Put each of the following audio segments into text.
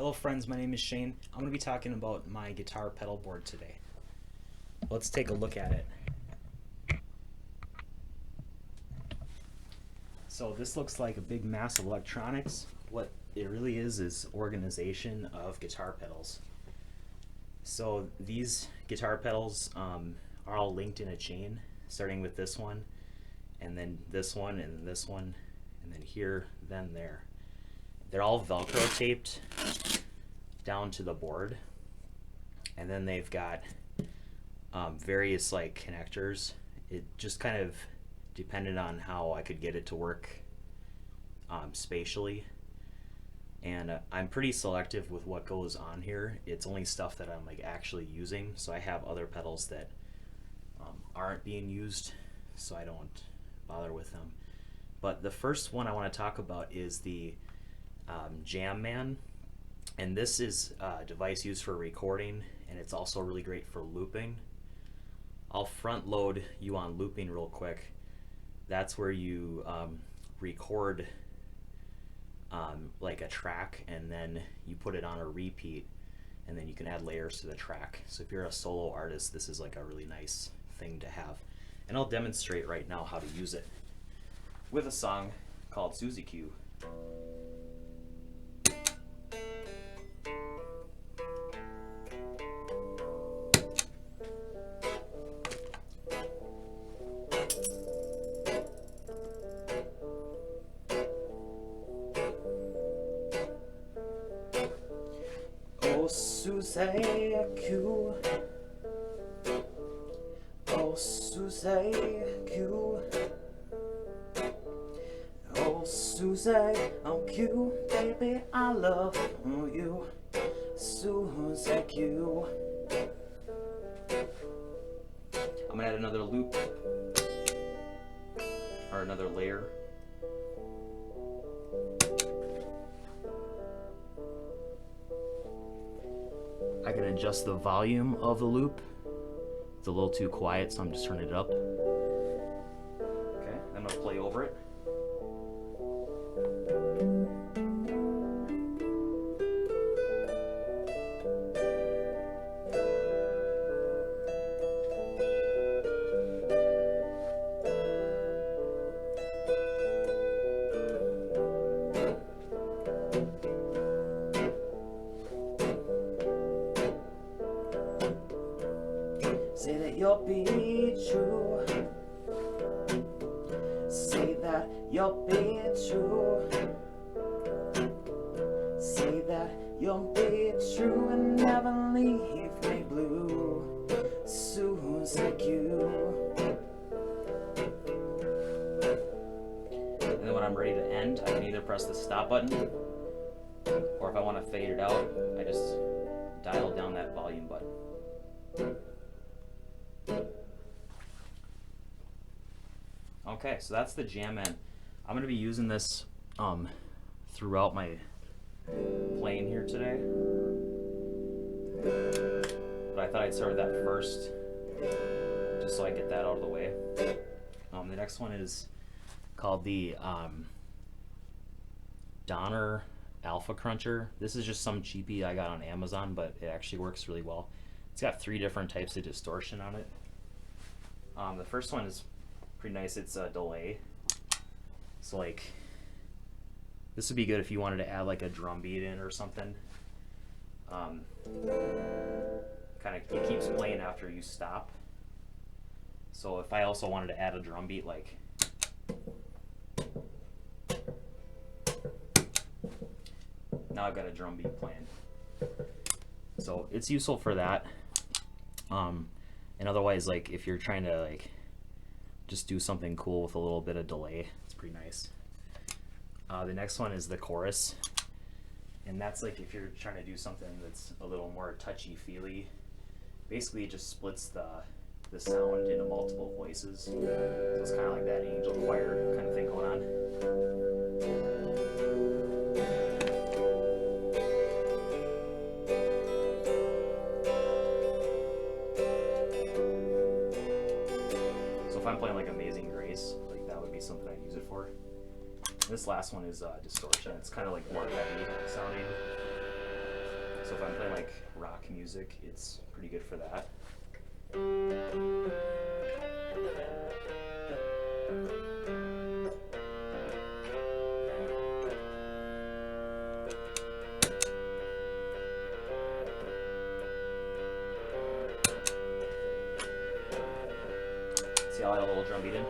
Hello friends, my name is Shane. I'm going to be talking about my guitar pedal board today. Let's take a look at it. So this looks like a big mass of electronics. What it really is organization of guitar pedals. So these guitar pedals are all linked in a chain, starting with this one, and then this one, and then this one, and then here, then there. They're all Velcro taped down to the board, and then they've got various like connectors. It just kind of depended on how I could get it to work spatially, and I'm pretty selective with what goes on here. It's only stuff that I'm like actually using, so I have other pedals that aren't being used, so I don't bother with them. But the first one I want to talk about is the Jam Man, and this is a device used for recording, and it's also really great for looping. I'll front load you on looping real quick. That's where you record like a track, and then you put it on a repeat, and then you can add layers to the track. So if you're a solo artist, this is like a really nice thing to have. And I'll demonstrate right now how to use it with a song called Suzy Q. Oh, Suzy Q. Oh, Suzy Q. Oh, Suzy, oh Q, baby, I love you. Suzy Q. I'm gonna add another loop or another layer. I can adjust the volume of the loop. It's a little too quiet, so I'm just turning it up. Okay, I'm gonna play over it. Say that you'll be true. Say that you'll be true. Say that you'll be true and never leave me blue. Suzy Q. And then when I'm ready to end, I can either press the stop button, or if I want to fade it out, I just dial down that volume button. Okay, so that's the Jam Man. I'm going to be using this throughout my playing here today. But I thought I'd start with that first, just so I get that out of the way. The next one is called the Donner Alpha Cruncher. This is just some cheapie I got on Amazon, but it actually works really well. It's got 3 different types of distortion on it. The first one is pretty nice. It's a delay. So like, this would be good if you wanted to add like a drum beat in or something. Kind of, it keeps playing after you stop. So if I also wanted to add a drum beat, like, now I've got a drum beat playing. So it's useful for that. And otherwise, like if you're trying to like just do something cool with a little bit of delay, it's pretty nice. The next one is the chorus, and that's like if you're trying to do something that's a little more touchy-feely. Basically, it just splits the sound into multiple voices. So it's kind of like that angel choir kind of thing going on. So if I'm playing like Amazing Grace, like that would be something I'd use it for. This last one is distortion. It's kind of like more heavy sounding. So if I'm playing like rock music, it's pretty good for that. See how I have a little drum beat in?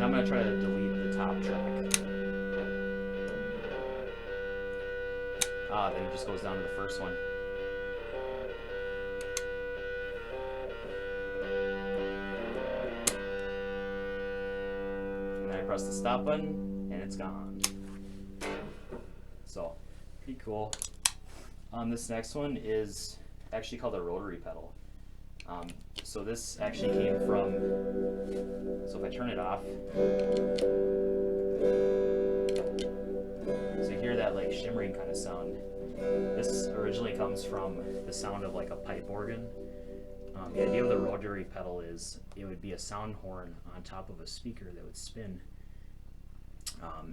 I'm going to try to delete the top track. Then it just goes down to the first one. And then I press the stop button, and it's gone. So, pretty cool. This next one is actually called a Rotary Pedal. So this actually came from, so if I turn it off, so you hear that like shimmering kind of sound. This originally comes from the sound of like a pipe organ. The idea of the Rotary Pedal is it would be a sound horn on top of a speaker that would spin,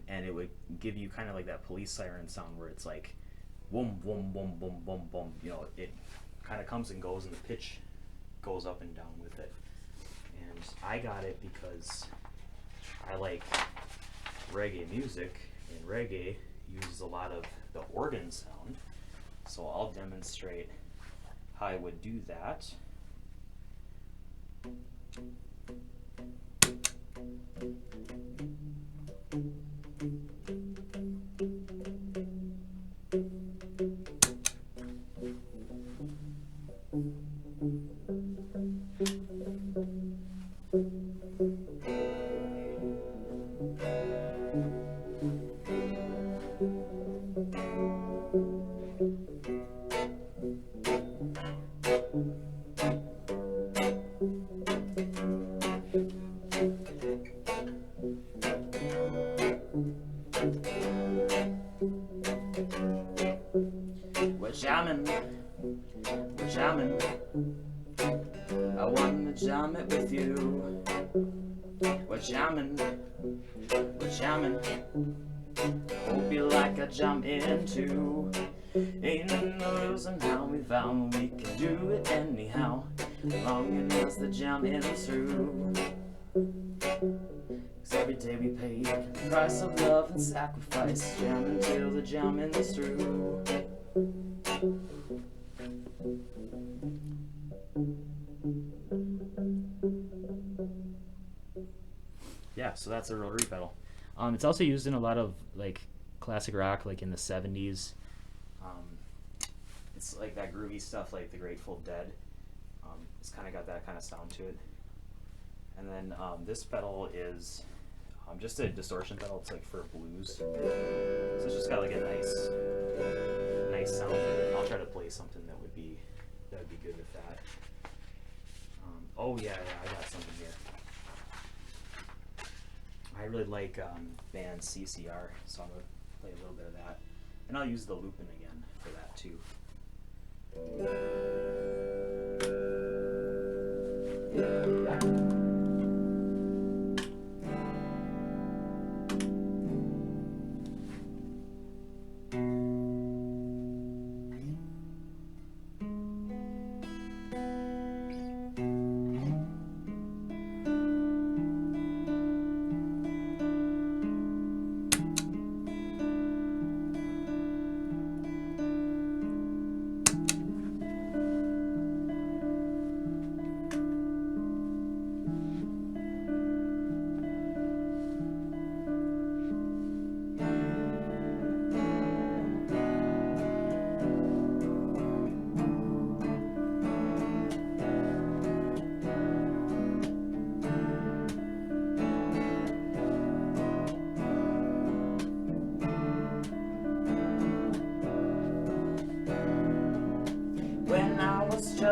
and it would give you kind of like that police siren sound where it's like boom, boom, boom, boom, boom, boom. You know, it kind of comes and goes, and the pitch goes up and down with it. And I got it because I like reggae music, and reggae uses a lot of the organ sound. So I'll demonstrate how I would do that. We're jamming, I wanna jam it with you. We're jamming, hope you like a jam in too. Ain't no losing how we found we can do it anyhow, long as the jamming is through. 'Cause every day we pay the price of love and sacrifice, jamming till the jamming is through. Yeah, so that's a Rotary Pedal. It's also used in a lot of like classic rock, like in the 70s. It's like that groovy stuff, like the Grateful Dead. It's kind of got that kind of sound to it. And then this pedal is just a distortion pedal. It's like for blues. So it's just got like a nice sound to it. I'll try to play something that would be good with that. Oh yeah, I got something here. I really like band CCR, so I'm gonna play a little bit of that, and I'll use the looping again for that too.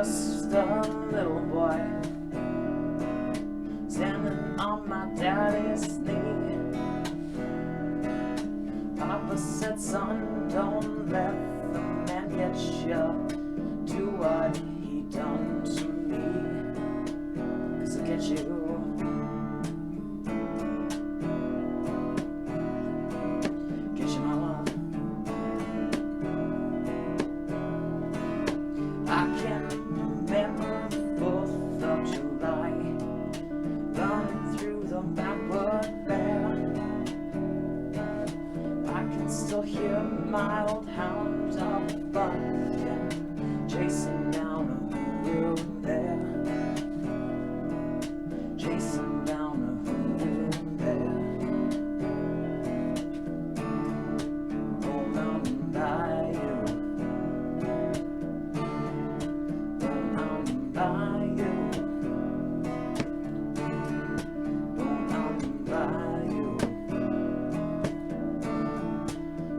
just a little boy standing on my daddy's knee. Papa said, son, don't let the man get you. Do what he done to me, 'cause he'll get you. Get you, mama. I can remember the 4th of July, running through the backward there. I can still hear my old hound dog barking, chasing down a road there, chasing down a road there. Going on by you, going on by you, going on by you,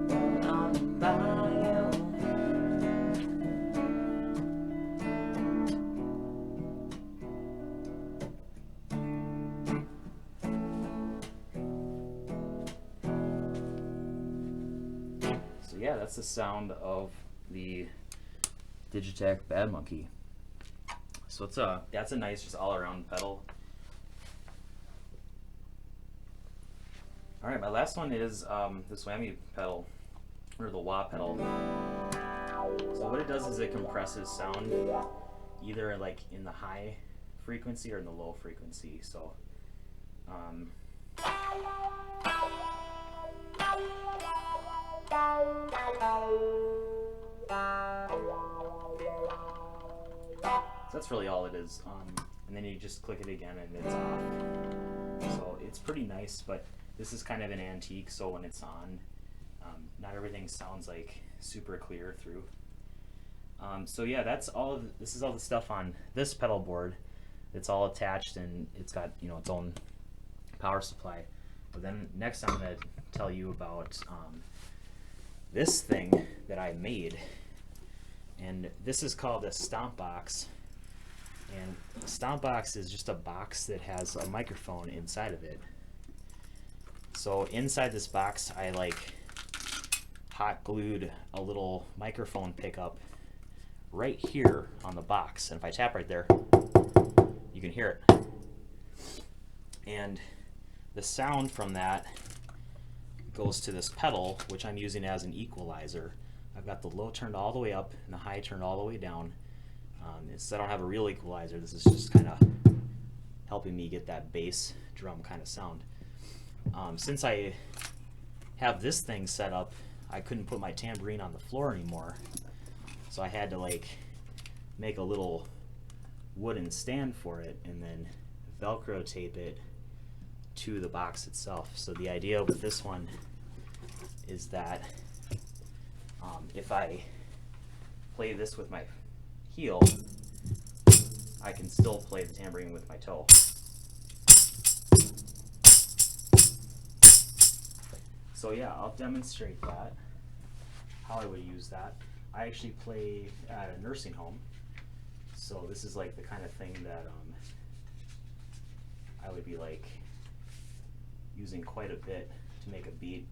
going on by you. So yeah, that's the sound of the Digitech Bad Monkey. So that's a nice just all around pedal. Alright, my last one is this whammy pedal, or the wah pedal. So what it does is it compresses sound either like in the high frequency or in the low frequency. So that's really all it is. And then you just click it again and it's off. So it's pretty nice, but this is kind of an antique, so when it's on, not everything sounds like super clear through. So yeah, that's all of this is all the stuff on this pedal board. It's all attached and it's got, you know, its own power supply. But then next I'm going to tell you about this thing that I made, and this is called a stomp box. And a stomp box is just a box that has a microphone inside of it. So inside this box I like hot glued a little microphone pickup right here on the box, and if I tap right there you can hear it. And the sound from that goes to this pedal, which I'm using as an equalizer. I've got the low turned all the way up and the high turned all the way down. So I don't have a real equalizer. This is just kind of helping me get that bass drum kind of sound. Since I have this thing set up, I couldn't put my tambourine on the floor anymore, so I had to like make a little wooden stand for it and then Velcro tape it to the box itself. So the idea with this one is that if I play this with my heel, I can still play the tambourine with my toe. So yeah, I'll demonstrate that, how I would use that. I actually play at a nursing home, so this is like the kind of thing that I would be like using quite a bit to make a beat.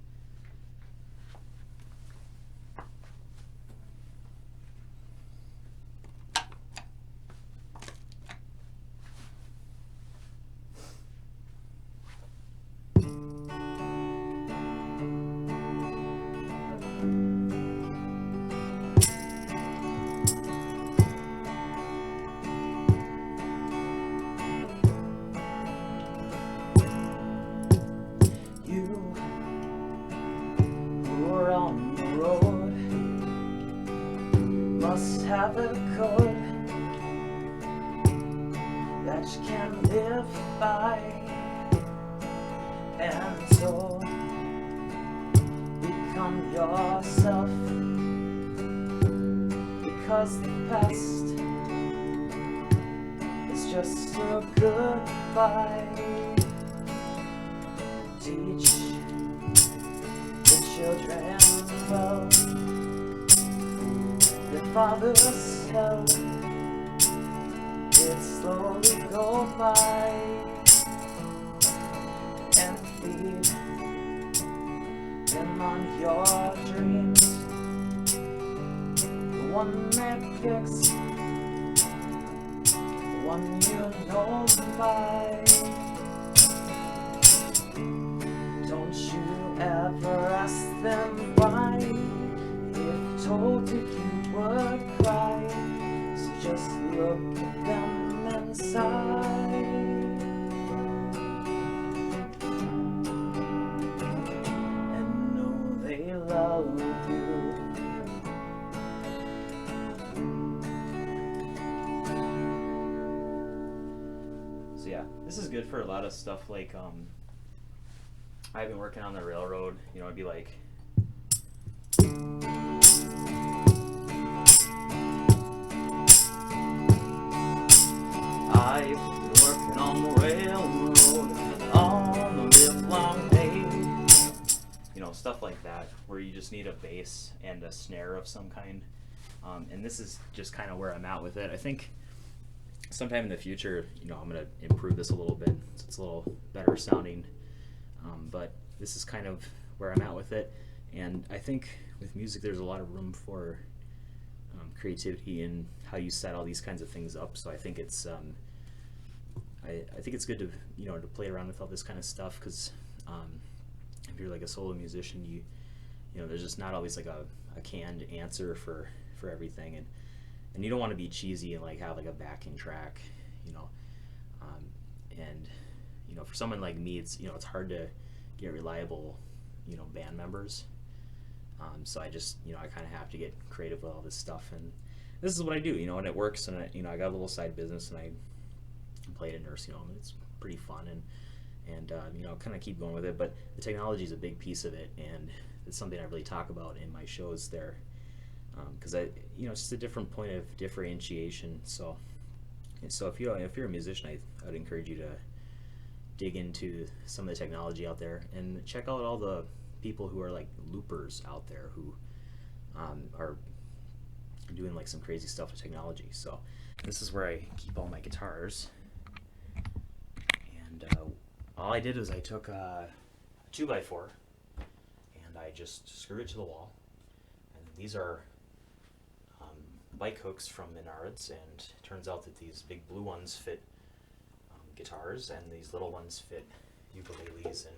Have a code that you can live by, and so become yourself, because the past is just a goodbye. Teach the children well, the father's hell slowly go by and feed them on your dreams. The one that picks, the one you know by. Don't you ever ask them why. If told that you would cry, so just look at them and sigh. And know they love you. So yeah, this is good for a lot of stuff like I've been working on the railroad, you know, it'd be like I've been working on the railroad on the livelong day. You know, stuff like that, where you just need a bass and a snare of some kind. And this is just kind of where I'm at with it. I think sometime in the future, you know, I'm going to improve this a little bit so it's a little better sounding. But this is kind of where I'm at with it. And I think with music, there's a lot of room for creativity in how you set all these kinds of things up. So I think it's I think it's good to, you know, to play around with all this kind of stuff, because if you're like a solo musician, you know, there's just not always like a canned answer for everything, and you don't want to be cheesy and like have like a backing track, you know, and you know, for someone like me, it's, you know, it's hard to get reliable, you know, band members. So I just, you know, I kind of have to get creative with all this stuff, and this is what I do, you know, and it works. And I, you know, I got a little side business, and I play at a nursing home, and it's pretty fun, and you know, kind of keep going with it. But the technology is a big piece of it, and it's something I really talk about in my shows there, because I, you know, it's just a different point of differentiation. So if you're a musician, I'd encourage you to dig into some of the technology out there and check out all the people who are like loopers out there who are doing like some crazy stuff with technology. So this is where I keep all my guitars, and all I did was I took a 2x4 and I just screwed it to the wall, and these are bike hooks from Menards, and it turns out that these big blue ones fit guitars, and these little ones fit ukuleles and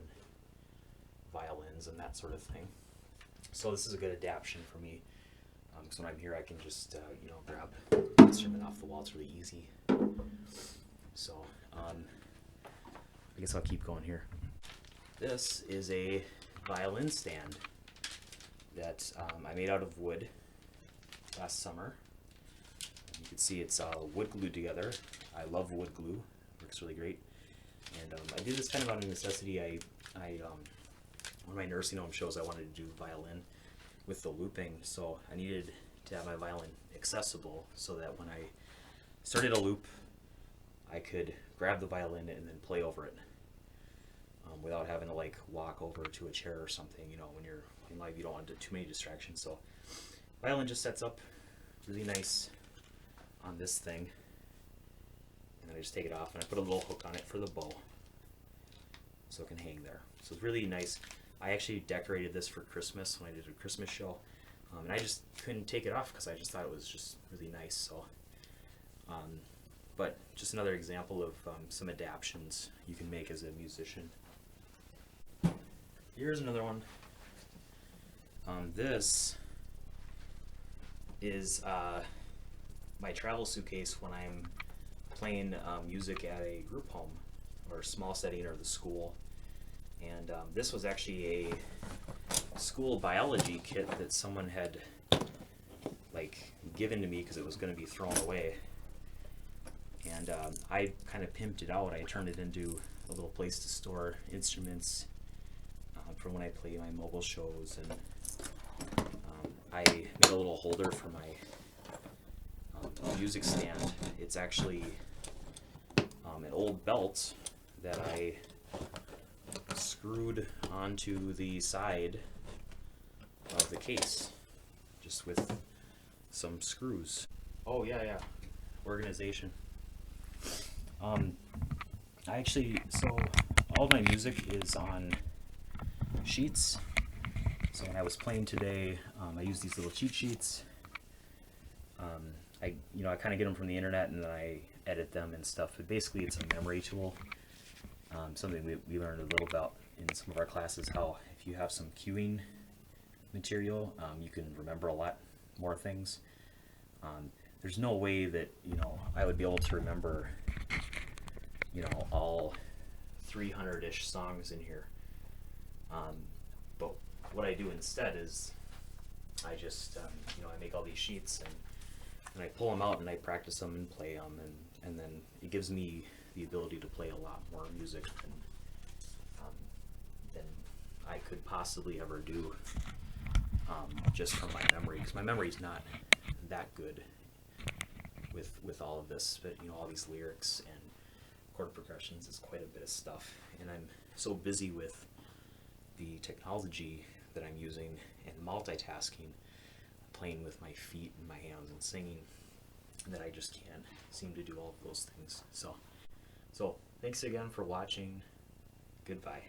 violins and that sort of thing. So this is a good adaptation for me, because when I'm here I can just you know, grab the instrument off the wall. It's really easy. So I guess I'll keep going here. This is a violin stand that I made out of wood last summer. You can see it's wood glued together. I love wood glue. Works really great. And I did this kind of out of necessity. I one of my nursing home shows, I wanted to do violin with the looping, so I needed to have my violin accessible so that when I started a loop, I could grab the violin and then play over it without having to like walk over to a chair or something. You know, when you're in live, you don't want too many distractions. So violin just sets up really nice on this thing, and then I just take it off and I put a little hook on it for the bow so it can hang there. So it's really nice. I actually decorated this for Christmas when I did a Christmas show, and I just couldn't take it off because I just thought it was just really nice. So but just another example of some adaptions you can make as a musician. Here's another one. This is my travel suitcase when I'm playing music at a group home or a small setting or the school. And this was actually a school biology kit that someone had like given to me because it was going to be thrown away. And I kind of pimped it out. I turned it into a little place to store instruments for when I play my mobile shows, and I made a little holder for my music stand. It's actually an old belt that I screwed onto the side of the case just with some screws. Oh yeah, organization. I actually, so all my music is on sheets. So when I was playing today, I used these little cheat sheets. I kind of get them from the internet and then I edit them and stuff. But basically, it's a memory tool. Something we learned a little about in some of our classes, how if you have some cueing material, you can remember a lot more things. There's no way that I would be able to remember all 300-ish songs in here. But what I do instead is I just I make all these sheets and I pull them out and I practice them and play them, and then it gives me the ability to play a lot more music than I could possibly ever do just from my memory, because my memory's not that good with all of this, but all these lyrics and chord progressions is quite a bit of stuff, and I'm so busy with the technology that I'm using and multitasking, playing with my feet and my hands and singing, that I just can't seem to do all of those things. So thanks again for watching. Goodbye.